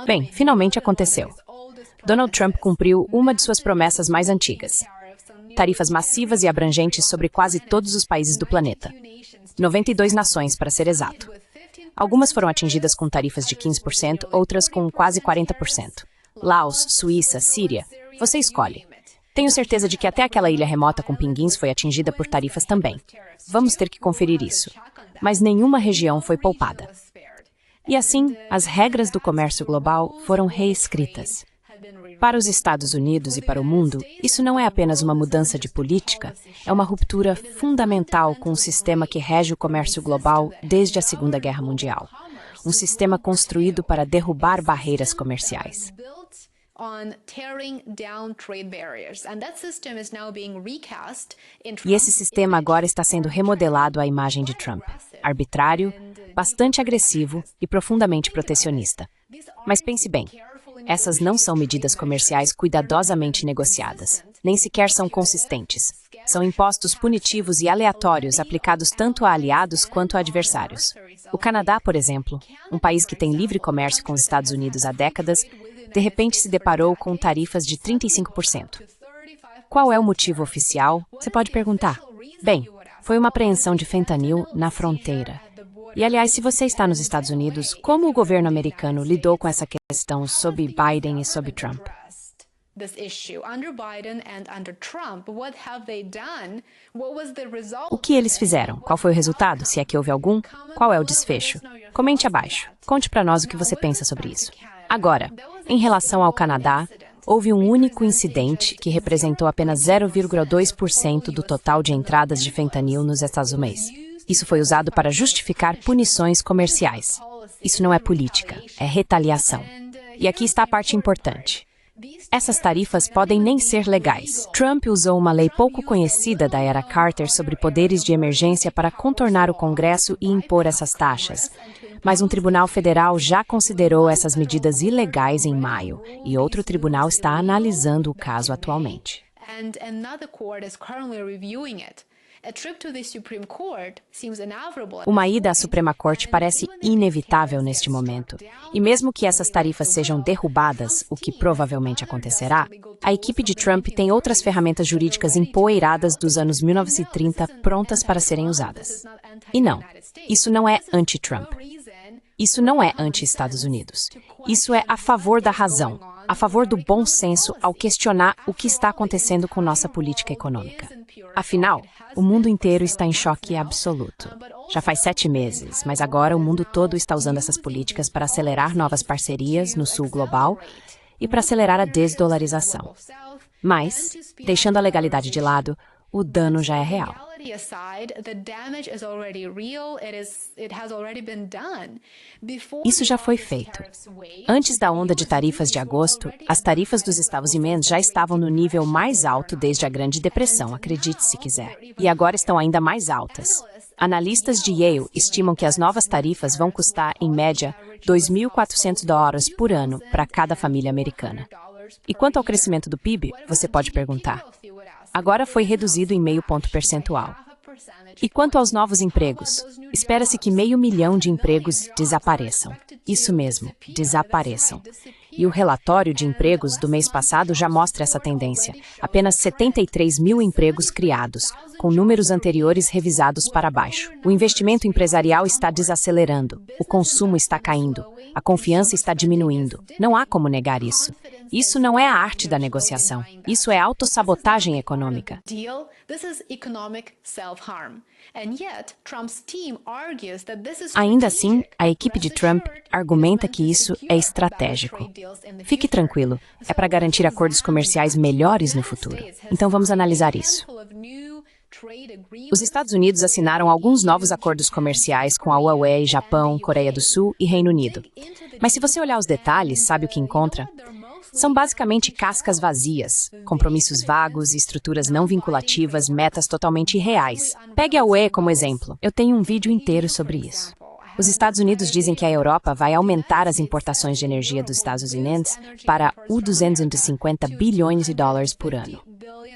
Bem, finalmente aconteceu. Donald Trump cumpriu uma de suas promessas mais antigas: tarifas massivas e abrangentes sobre quase todos os países do planeta. 92 nações, para ser exato. Algumas foram atingidas com tarifas de 15%, outras com quase 40%. Laos, Suíça, Síria, você escolhe. Tenho certeza de que até aquela ilha remota com pinguins foi atingida por tarifas também. Vamos ter que conferir isso. Mas nenhuma região foi poupada. E assim, as regras do comércio global foram reescritas. Para os Estados Unidos e para o mundo, isso não é apenas uma mudança de política, é uma ruptura fundamental com o sistema que rege o comércio global desde a Segunda Guerra Mundial. Um sistema construído para derrubar barreiras comerciais. E esse sistema agora está sendo remodelado à imagem de Trump, arbitrário, bastante agressivo e profundamente protecionista. Mas pense bem, essas não são medidas comerciais cuidadosamente negociadas, nem sequer são consistentes. São impostos punitivos e aleatórios aplicados tanto a aliados quanto a adversários. O Canadá, por exemplo, um país que tem livre comércio com os Estados Unidos há décadas, de repente se deparou com tarifas de 35%. Qual é o motivo oficial? Você pode perguntar. Bem, foi uma apreensão de fentanil na fronteira. E, aliás, se você está nos Estados Unidos, como o governo americano lidou com essa questão sob Biden e sob Trump? O que eles fizeram? Qual foi o resultado? Se é que houve algum? Qual é o desfecho? Comente abaixo. Conte para nós o que você pensa sobre isso. Agora, em relação ao Canadá, houve um único incidente que representou apenas 0,2% do total de entradas de fentanil nos Estados Unidos. Isso foi usado para justificar punições comerciais. Isso não é política, é retaliação. E aqui está a parte importante. Essas tarifas podem nem ser legais. Trump usou uma lei pouco conhecida da era Carter sobre poderes de emergência para contornar o Congresso e impor essas taxas. Mas um tribunal federal já considerou essas medidas ilegais em maio, e outro tribunal está analisando o caso atualmente. Uma ida à Suprema Corte parece inevitável neste momento. E mesmo que essas tarifas sejam derrubadas, o que provavelmente acontecerá, a equipe de Trump tem outras ferramentas jurídicas empoeiradas dos anos 1930 prontas para serem usadas. E não, isso não é anti-Trump. Isso não é anti-Estados Unidos. Isso é a favor da razão, a favor do bom senso ao questionar o que está acontecendo com nossa política econômica. Afinal, o mundo inteiro está em choque absoluto. Já faz 7 meses, mas agora o mundo todo está usando essas políticas para acelerar novas parcerias no sul global e para acelerar a desdolarização. Mas, deixando a legalidade de lado, o dano já é real. Isso já foi feito. Antes da onda de tarifas de agosto, as tarifas dos Estados Unidos já estavam no nível mais alto desde a Grande Depressão, acredite se quiser. E agora estão ainda mais altas. Analistas de Yale estimam que as novas tarifas vão custar, em média, $2.400 por ano para cada família americana. E quanto ao crescimento do PIB, você pode perguntar. Agora foi reduzido em 0,5 ponto percentual. E quanto aos novos empregos? Espera-se que 500 mil de empregos desapareçam. Isso mesmo, desapareçam. E o relatório de empregos do mês passado já mostra essa tendência. Apenas 73 mil empregos criados, com números anteriores revisados para baixo. O investimento empresarial está desacelerando, o consumo está caindo, a confiança está diminuindo. Não há como negar isso. Isso não é a arte da negociação. Isso é autossabotagem econômica. Ainda assim, a equipe de Trump argumenta que isso é estratégico. Fique tranquilo, é para garantir acordos comerciais melhores no futuro. Então vamos analisar isso. Os Estados Unidos assinaram alguns novos acordos comerciais com a Huawei, Japão, Coreia do Sul e Reino Unido. Mas se você olhar os detalhes, sabe o que encontra? São basicamente cascas vazias, compromissos vagos, estruturas não vinculativas, metas totalmente irreais. Pegue a UE como exemplo. Eu tenho um vídeo inteiro sobre isso. Os Estados Unidos dizem que a Europa vai aumentar as importações de energia dos Estados Unidos para $250 bilhões por ano.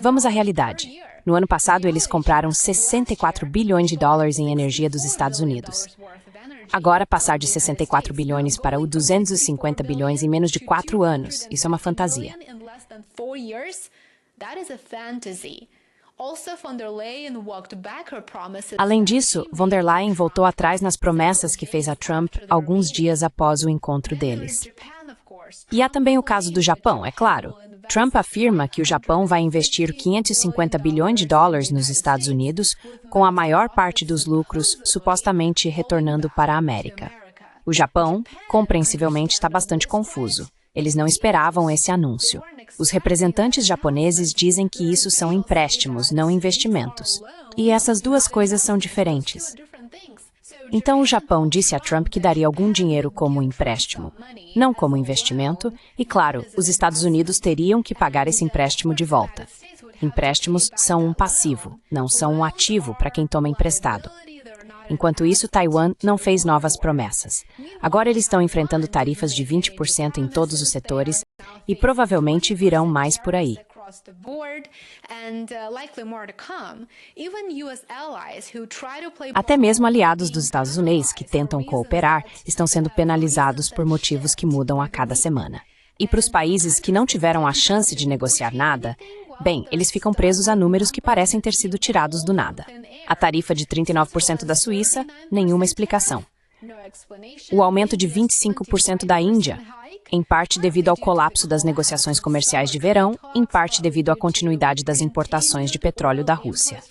Vamos à realidade. No ano passado, eles compraram $64 bilhões em energia dos Estados Unidos. Agora, passar de 64 bilhões para o 250 bilhões em menos de 4 anos, isso é uma fantasia. Além disso, von der Leyen voltou atrás nas promessas que fez a Trump alguns dias após o encontro deles. E há também o caso do Japão, é claro. Trump afirma que o Japão vai investir 550 bilhões de dólares nos Estados Unidos, com a maior parte dos lucros supostamente retornando para a América. O Japão, compreensivelmente, está bastante confuso. Eles não esperavam esse anúncio. Os representantes japoneses dizem que isso são empréstimos, não investimentos. E essas duas coisas são diferentes. Então, o Japão disse a Trump que daria algum dinheiro como empréstimo, não como investimento, e, claro, os Estados Unidos teriam que pagar esse empréstimo de volta. Empréstimos são um passivo, não são um ativo para quem toma emprestado. Enquanto isso, Taiwan não fez novas promessas. Agora eles estão enfrentando tarifas de 20% em todos os setores e provavelmente virão mais por aí. Até mesmo aliados dos Estados Unidos que tentam cooperar estão sendo penalizados por motivos que mudam a cada semana. E para os países que não tiveram a chance de negociar nada, bem, eles ficam presos a números que parecem ter sido tirados do nada. A tarifa de 39% da Suíça, nenhuma explicação. O aumento de 25% da Índia, em parte devido ao colapso das negociações comerciais de verão, em parte devido à continuidade das importações de petróleo da Rússia.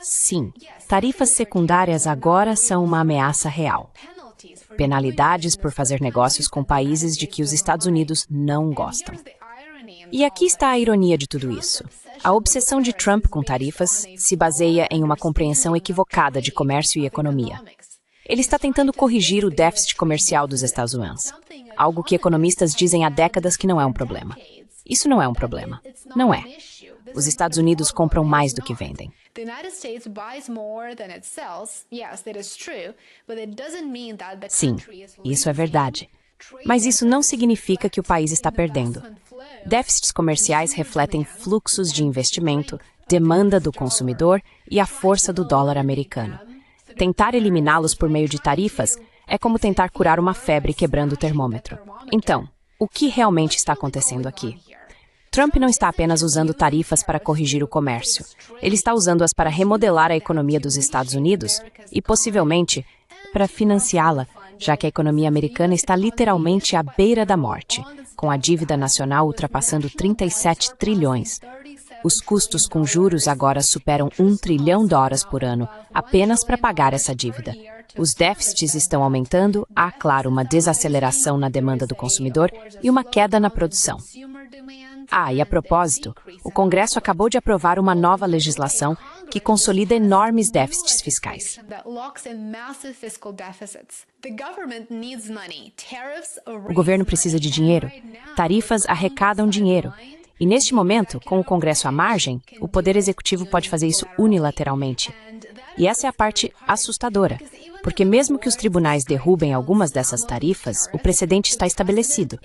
Sim, tarifas secundárias agora são uma ameaça real. Penalidades por fazer negócios com países de que os Estados Unidos não gostam. E aqui está a ironia de tudo isso. A obsessão de Trump com tarifas se baseia em uma compreensão equivocada de comércio e economia. Ele está tentando corrigir o déficit comercial dos Estados Unidos, algo que economistas dizem há décadas que não é um problema. Isso não é um problema. Não é. Os Estados Unidos compram mais do que vendem. Sim, isso é verdade. Mas isso não significa que o país está perdendo. Déficits comerciais refletem fluxos de investimento, demanda do consumidor e a força do dólar americano. Tentar eliminá-los por meio de tarifas é como tentar curar uma febre quebrando o termômetro. Então, o que realmente está acontecendo aqui? Trump não está apenas usando tarifas para corrigir o comércio. Ele está usando-as para remodelar a economia dos Estados Unidos e, possivelmente, para financiá-la, já que a economia americana está literalmente à beira da morte, com a dívida nacional ultrapassando 37 trilhões. Os custos com juros agora superam $1 trilhão por ano, apenas para pagar essa dívida. Os déficits estão aumentando, há, claro, uma desaceleração na demanda do consumidor e uma queda na produção. E a propósito, o Congresso acabou de aprovar uma nova legislação que consolida enormes déficits fiscais. O governo precisa de dinheiro. Tarifas arrecadam dinheiro. E neste momento, com o Congresso à margem, o Poder Executivo pode fazer isso unilateralmente. E essa é a parte assustadora, porque mesmo que os tribunais derrubem algumas dessas tarifas, o precedente está estabelecido.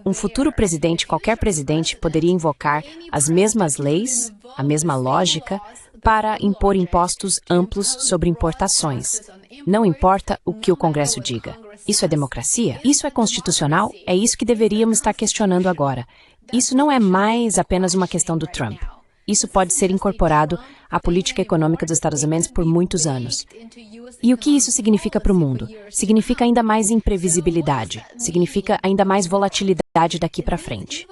Um futuro presidente, qualquer presidente, poderia invocar as mesmas leis, a mesma lógica, para impor impostos amplos sobre importações. Não importa o que o Congresso diga. Isso é democracia? Isso é constitucional? É isso que deveríamos estar questionando agora. Isso não é mais apenas uma questão do Trump. Isso pode ser incorporado à política econômica dos Estados Unidos por muitos anos. E o que isso significa para o mundo? Significa ainda mais imprevisibilidade. Significa ainda mais volatilidade daqui para frente.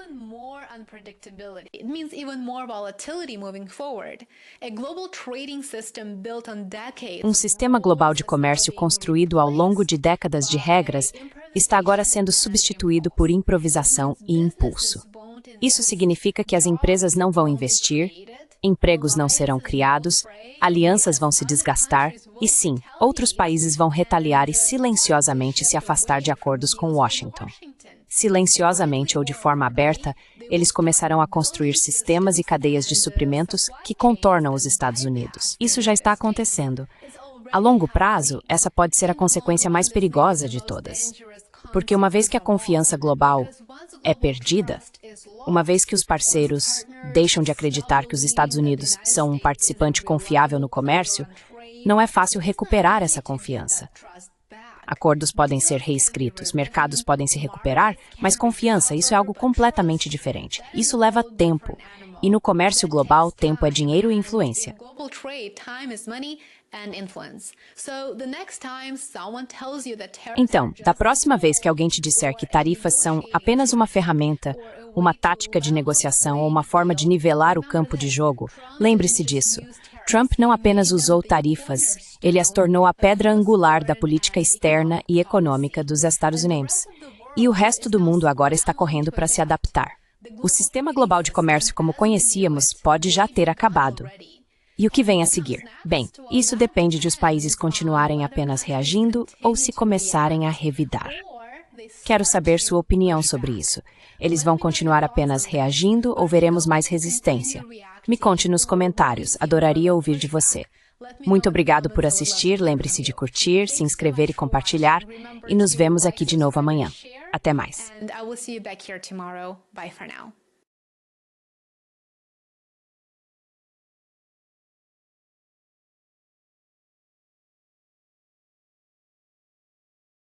Um sistema global de comércio construído ao longo de décadas de regras está agora sendo substituído por improvisação e impulso. Isso significa que as empresas não vão investir, empregos não serão criados, alianças vão se desgastar e, sim, outros países vão retaliar e silenciosamente se afastar de acordos com Washington. Silenciosamente ou de forma aberta, eles começarão a construir sistemas e cadeias de suprimentos que contornam os Estados Unidos. Isso já está acontecendo. A longo prazo, essa pode ser a consequência mais perigosa de todas. Porque uma vez que a confiança global é perdida, uma vez que os parceiros deixam de acreditar que os Estados Unidos são um participante confiável no comércio, não é fácil recuperar essa confiança. Acordos podem ser reescritos, mercados podem se recuperar, mas confiança, isso é algo completamente diferente. Isso leva tempo. E no comércio global, tempo é dinheiro e influência. Então, da próxima vez que alguém te disser que tarifas são apenas uma ferramenta, uma tática de negociação ou uma forma de nivelar o campo de jogo, lembre-se disso. Trump não apenas usou tarifas, ele as tornou a pedra angular da política externa e econômica dos Estados Unidos. E o resto do mundo agora está correndo para se adaptar. O sistema global de comércio como conhecíamos pode já ter acabado. E o que vem a seguir? Bem, isso depende de os países continuarem apenas reagindo ou se começarem a revidar. Quero saber sua opinião sobre isso. Eles vão continuar apenas reagindo ou veremos mais resistência? Me conte nos comentários, adoraria ouvir de você. Muito obrigado por assistir, lembre-se de curtir, se inscrever e compartilhar, e nos vemos aqui de novo amanhã. Até mais. And I will see you back here tomorrow. Bye for now.